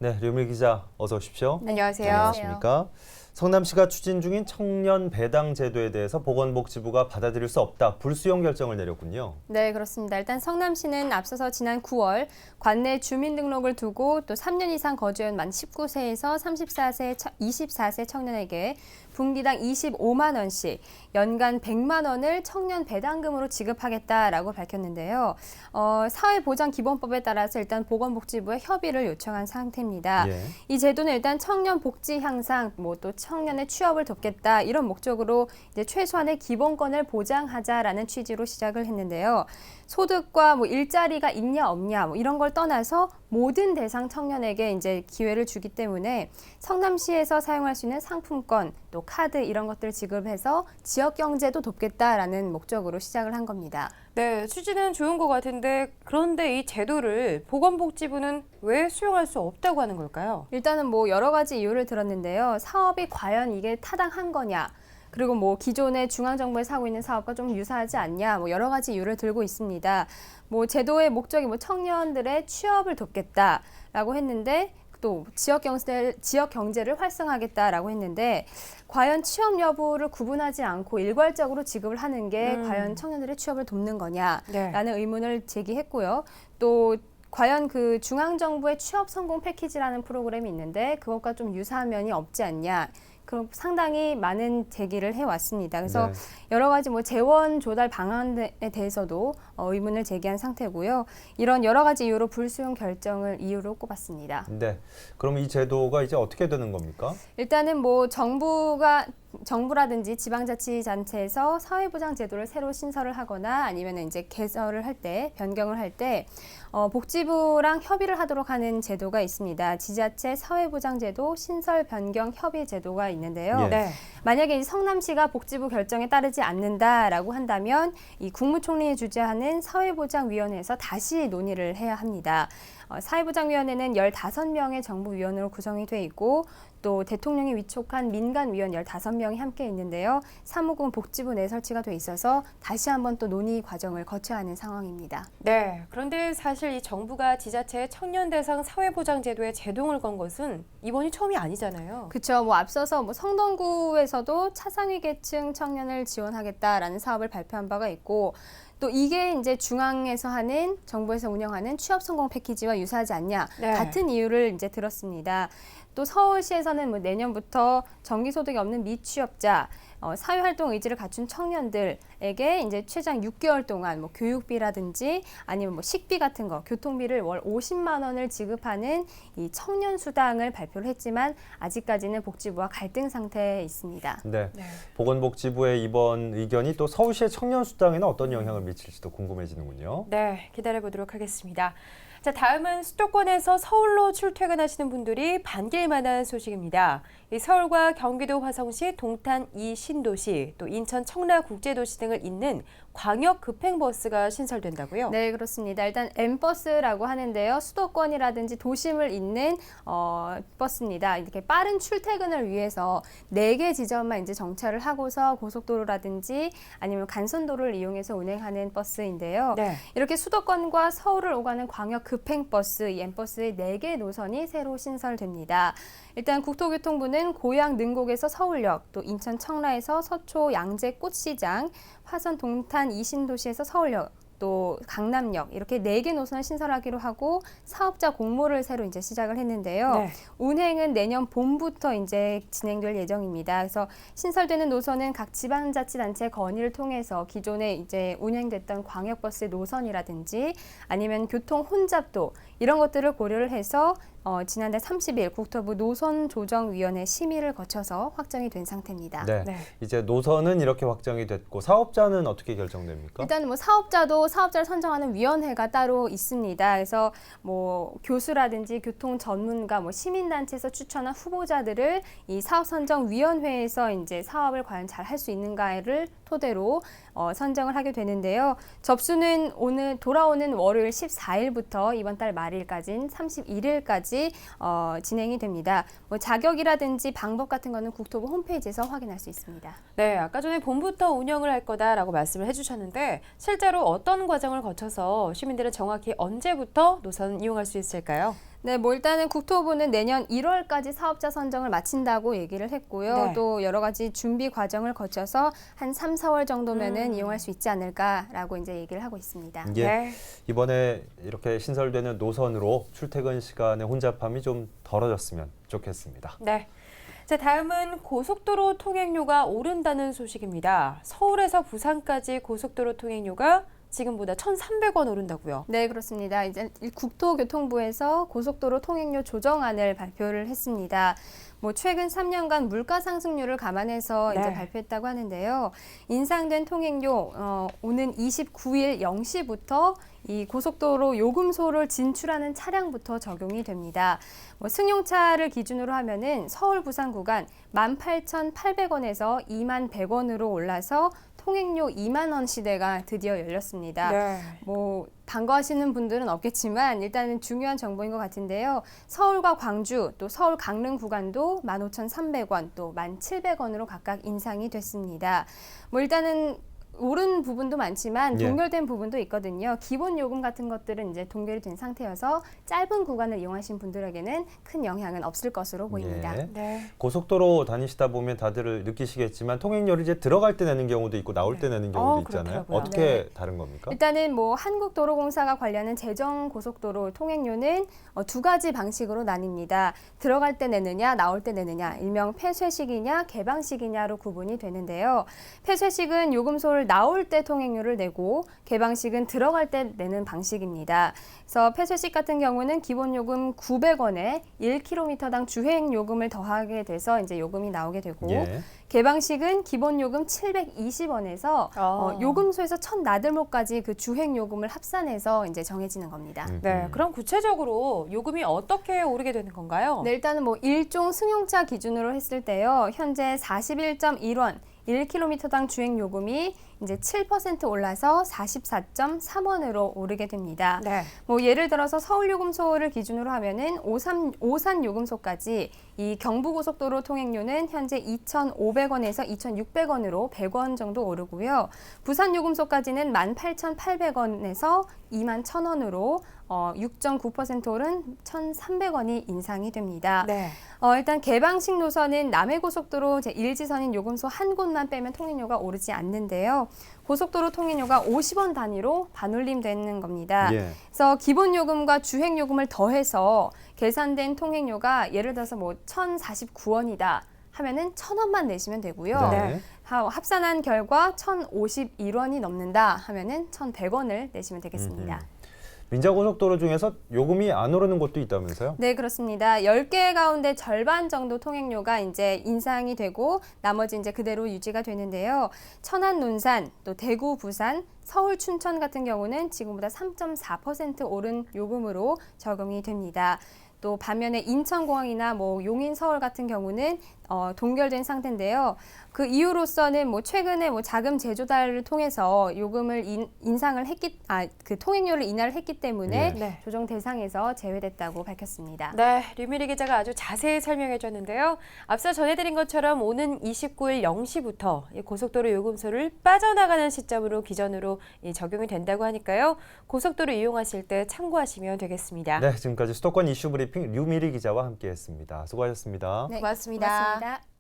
네, 류밀 기자 어서 오십시오. 안녕하세요. 안녕하십니까. 성남시가 추진 중인 청년 배당 제도에 대해서 보건복지부가 받아들일 수 없다, 불수용 결정을 내렸군요. 네, 그렇습니다. 일단 성남시는 앞서서 지난 9월 관내 주민등록을 두고 또 3년 이상 거주한 만 19세에서 24세 청년에게 분기당 25만 원씩 연간 100만 원을 청년 배당금으로 지급하겠다라고 밝혔는데요. 사회보장기본법에 따라서 일단 보건복지부에 협의를 요청한 상태입니다. 예. 이 제도는 일단 청년 복지 향상, 또 청년의 취업을 돕겠다 이런 목적으로 이제 최소한의 기본권을 보장하자라는 취지로 시작을 했는데요. 소득과 일자리가 있냐 없냐 이런 걸 떠나서 모든 대상 청년에게 이제 기회를 주기 때문에 성남시에서 사용할 수 있는 상품권, 또 카드 이런 것들 지급해서 지역 경제도 돕겠다라는 목적으로 시작을 한 겁니다. 네, 취지는 좋은 것 같은데 그런데 이 제도를 보건복지부는 왜 수용할 수 없다고 하는 걸까요? 일단은 여러 가지 이유를 들었는데요. 사업이 과연 이게 타당한 거냐? 그리고 기존의 중앙정부에서 하고 있는 사업과 좀 유사하지 않냐? 여러 가지 이유를 들고 있습니다. 제도의 목적이 청년들의 취업을 돕겠다라고 했는데 또 지역 경제를 활성화하겠다라고 했는데 과연 취업 여부를 구분하지 않고 일괄적으로 지급을 하는 게 과연 청년들의 취업을 돕는 거냐라는 의문을 제기했고요. 또 과연 그 중앙정부의 취업 성공 패키지라는 프로그램이 있는데 그것과 좀 유사한 면이 없지 않냐. 그럼 상당히 많은 제기를 해왔습니다. 그래서 네. 여러 가지 재원 조달 방안에 대해서도 의문을 제기한 상태고요. 이런 여러 가지 이유로 불수용 결정을 이유로 꼽았습니다. 네. 그럼 이 제도가 이제 어떻게 되는 겁니까? 일단은 정부라든지 지방자치단체에서 사회보장 제도를 새로 신설을 하거나 아니면 이제 개설을 할 때, 변경을 할 때 복지부랑 협의를 하도록 하는 제도가 있습니다. 지자체 사회보장제도 신설 변경 협의 제도가 있는데요. 예. 네. 만약에 성남시가 복지부 결정에 따르지 않는다라고 한다면 이 국무총리에 주재하는 사회보장위원회에서 다시 논의를 해야 합니다. 사회보장위원회는 15명의 정부위원으로 구성이 돼 있고 또 대통령이 위촉한 민간위원 15명이 함께 있는데요. 사무국 복지부 내 설치가 돼 있어서 다시 한번 또 논의 과정을 거쳐야 하는 상황입니다. 네, 그런데 사실 이 정부가 지자체의 청년 대상 사회보장제도에 제동을 건 것은 이번이 처음이 아니잖아요. 그렇죠. 앞서서 성동구에서도 차상위 계층 청년을 지원하겠다라는 사업을 발표한 바가 있고 또 이게 이제 중앙에서 하는 정부에서 운영하는 취업 성공 패키지와 유사하지 않냐 네. 같은 이유를 이제 들었습니다. 또 서울시에서는 내년부터 정기소득이 없는 미취업자, 사회활동 의지를 갖춘 청년들에게 이제 최장 6개월 동안 교육비라든지 아니면 식비 같은 거, 교통비를 월 50만 원을 지급하는 이 청년 수당을 발표를 했지만 아직까지는 복지부와 갈등 상태에 있습니다. 네. 네. 보건복지부의 이번 의견이 또 서울시의 청년 수당에는 어떤 영향을 미칠지도 궁금해지는군요. 네, 기다려보도록 하겠습니다. 자, 다음은 수도권에서 서울로 출퇴근하시는 분들이 반길 만한 소식입니다. 이 서울과 경기도 화성시, 동탄 2신도시, 또 인천 청라국제도시 등을 잇는 광역 급행버스가 신설된다고요? 네, 그렇습니다. 일단 M버스라고 하는데요. 수도권이라든지 도심을 잇는 버스입니다. 이렇게 빠른 출퇴근을 위해서 4개 지점만 이제 정차를 하고서 고속도로라든지 아니면 간선도로를 이용해서 운행하는 버스인데요. 네. 이렇게 수도권과 서울을 오가는 광역 급행버스, 이 M버스의 4개 노선이 새로 신설됩니다. 일단 국토교통부는 고양 능곡에서 서울역, 또 인천 청라에서 서초 양재 꽃시장, 화성 동탄 이신도시에서 서울역, 또 강남역 이렇게 4개 노선을 신설하기로 하고 사업자 공모를 새로 이제 시작을 했는데요. 네. 운행은 내년 봄부터 이제 진행될 예정입니다. 그래서 신설되는 노선은 각 지방자치단체 건의를 통해서 기존에 이제 운행됐던 광역버스 노선이라든지 아니면 교통 혼잡도 이런 것들을 고려를 해서 지난달 30일 국토부 노선조정위원회 심의를 거쳐서 확정이 된 상태입니다. 네. 네. 이제 노선은 이렇게 확정이 됐고 사업자는 어떻게 결정됩니까? 일단은 사업자를 선정하는 위원회가 따로 있습니다. 그래서 교수라든지 교통 전문가, 시민단체에서 추천한 후보자들을 이 사업 선정 위원회에서 이제 사업을 과연 잘 할 수 있는가를 토대로 선정을 하게 되는데요. 접수는 돌아오는 월요일 14일부터 이번 달 말일까지인 31일까지 진행이 됩니다. 자격이라든지 방법 같은 거는 국토부 홈페이지에서 확인할 수 있습니다. 네, 아까 전에 봄부터 운영을 할 거다라고 말씀을 해주셨는데 실제로 어떤 과정을 거쳐서 시민들은 정확히 언제부터 노선 이용할 수 있을까요? 네, 뭐 일단은 국토부는 내년 1월까지 사업자 선정을 마친다고 얘기를 했고요. 네. 또 여러 가지 준비 과정을 거쳐서 한 3, 4월 정도면은 이용할 수 있지 않을까라고 이제 얘기를 하고 있습니다. 예, 네. 이번에 이렇게 신설되는 노선으로 출퇴근 시간의 혼잡함이 좀 덜어졌으면 좋겠습니다. 네. 자, 다음은 고속도로 통행료가 오른다는 소식입니다. 서울에서 부산까지 고속도로 통행료가 지금보다 1,300원 오른다고요. 네, 그렇습니다. 이제 국토교통부에서 고속도로 통행료 조정안을 발표를 했습니다. 뭐 최근 3년간 물가 상승률을 감안해서 네. 이제 발표했다고 하는데요. 인상된 통행료 오는 29일 0시부터 이 고속도로 요금소를 진출하는 차량부터 적용이 됩니다. 뭐 승용차를 기준으로 하면은 서울 부산 구간 18,800원에서 21,100원으로 올라서 통행료 2만 원 시대가 드디어 열렸습니다. 네. 뭐 반가워하시는 분들은 없겠지만 일단은 중요한 정보인 것 같은데요. 서울과 광주 또 서울 강릉 구간도 15,300원 또 1,700원으로 각각 인상이 됐습니다. 뭐 일단은 오른 부분도 많지만 예. 동결된 부분도 있거든요. 기본 요금 같은 것들은 이제 동결이 된 상태여서 짧은 구간을 이용하신 분들에게는 큰 영향은 없을 것으로 보입니다. 예. 네. 고속도로 다니시다 보면 다들 느끼시겠지만 통행료를 이제 들어갈 때 내는 경우도 있고 나올 때 내는 경우도 있잖아요. 그렇더라고요. 어떻게 다른 겁니까? 일단은 뭐 한국도로공사가 관리하는 제정고속도로 통행료는 두 가지 방식으로 나뉩니다. 들어갈 때 내느냐, 나올 때 내느냐, 일명 폐쇄식이냐, 개방식이냐로 구분이 되는데요. 폐쇄식은 요금소를 나올 때 통행료를 내고 개방식은 들어갈 때 내는 방식입니다. 그래서 폐쇄식 같은 경우는 기본 요금 900원에 1km당 주행 요금을 더하게 돼서 이제 요금이 나오게 되고 예. 개방식은 기본 요금 720원에서 아. 요금소에서 첫 나들목까지 그 주행 요금을 합산해서 이제 정해지는 겁니다. 네. 그럼 구체적으로 요금이 어떻게 오르게 되는 건가요? 네, 일단은 뭐 일종 승용차 기준으로 했을 때요. 현재 41.1원 1km당 주행 요금이 이제 7% 올라서 44.3원으로 오르게 됩니다. 네. 뭐 예를 들어서 서울요금소를 기준으로 하면은 오산 요금소까지 이 경부고속도로 통행료는 현재 2,500원에서 2,600원으로 100원 정도 오르고요. 부산 요금소까지는 18,800원에서 21,000원으로 6.9% 오른 1,300원이 인상이 됩니다. 네. 일단 개방식 노선은 남해고속도로 제1지선인 요금소 한 곳만 빼면 통행료가 오르지 않는데요. 고속도로 통행료가 50원 단위로 반올림되는 겁니다. 예. 그래서 기본 요금과 주행 요금을 더해서 계산된 통행료가 예를 들어서 뭐 1,049원이다 하면은 1,000원만 내시면 되고요. 네. 합산한 결과 1,051원이 넘는다 하면은 1,100원을 내시면 되겠습니다. 민자고속도로 중에서 요금이 안 오르는 곳도 있다면서요? 네, 그렇습니다. 10개 가운데 절반 정도 통행료가 이제 인상이 되고 나머지 이제 그대로 유지가 되는데요. 천안, 논산, 또 대구, 부산, 서울, 춘천 같은 경우는 지금보다 3.4% 오른 요금으로 적용이 됩니다. 또 반면에 인천공항이나 뭐 용인, 서울 같은 경우는 동결된 상태인데요. 그 이유로서는 뭐 최근에 뭐 자금 제조달을 통해서 요금을 그 통행료를 인하를 했기 때문에 네. 조정 대상에서 제외됐다고 밝혔습니다. 네, 류미리 기자가 아주 자세히 설명해 줬는데요. 앞서 전해드린 것처럼 오는 29일 0시부터 이 고속도로 요금소를 빠져나가는 시점으로 기준으로 적용이 된다고 하니까요. 고속도로 이용하실 때 참고하시면 되겠습니다. 네, 지금까지 수도권 이슈 브리핑 류미리 기자와 함께했습니다. 수고하셨습니다. 네, 고맙습니다. 고맙습니다.